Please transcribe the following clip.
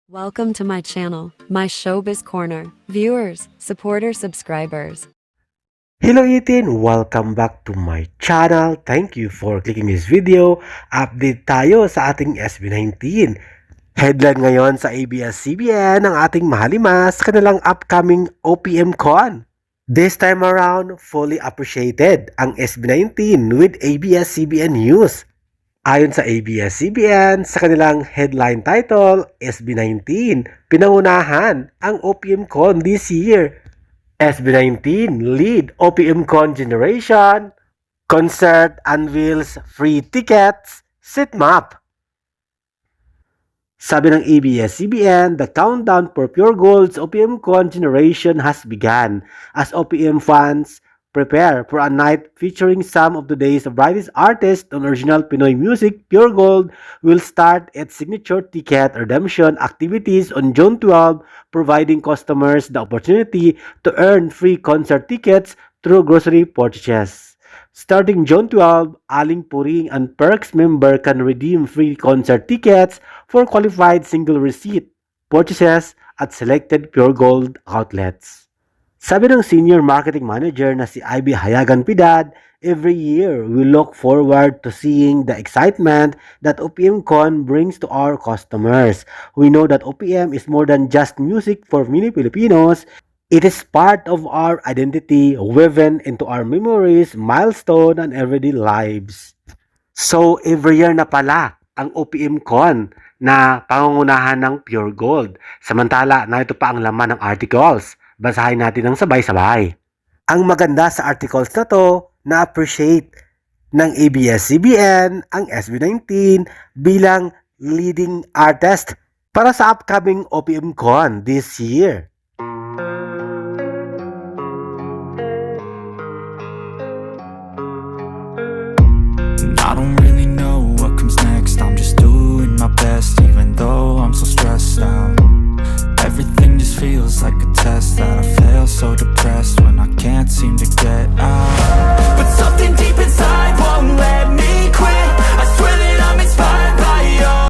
Welcome to my channel, my Showbiz Corner. Viewers, supporters, subscribers. Hello Itin! Welcome back to my channel. Thank you for clicking this video. Update tayo sa ating SB19. Headline ngayon sa ABS-CBN ng ating mahalimas sa kanilang upcoming OPM Con. This time around, fully appreciated ang SB19 with ABS-CBN News. Ayon sa ABS-CBN, sa kanilang headline title, SB19, pinangunahan ang OPM Con this year. SB19 lead OPM Con generation, concert unveils free tickets, seat map. Sabi ng ABS-CBN, the countdown for Pure Gold's OPM Con generation has begun as OPM fans prepare for a night featuring some of today's brightest artists on original Pinoy music. Pure Gold will start its signature ticket redemption activities on June 12, providing customers the opportunity to earn free concert tickets through grocery purchases. Starting June 12, Aling Puring and Perks member can redeem free concert tickets for qualified single receipt purchases at selected Pure Gold outlets. Sabi ng Senior Marketing Manager na si Ivy Hayagan Pidad, every year we look forward to seeing the excitement that OPM Con brings to our customers. We know that OPM is more than just music for many Filipinos. It is part of our identity, woven into our memories, milestone, and everyday lives. So, every year na pala ang OPM Con na pangungunahan ng Pure Gold. Samantala, narito pa ang laman ng articles. Basahin natin ng sabay-sabay. Ang maganda sa articles na to, na-appreciate ng ABS-CBN ang SB19 bilang leading artist para sa upcoming OPM Con this year.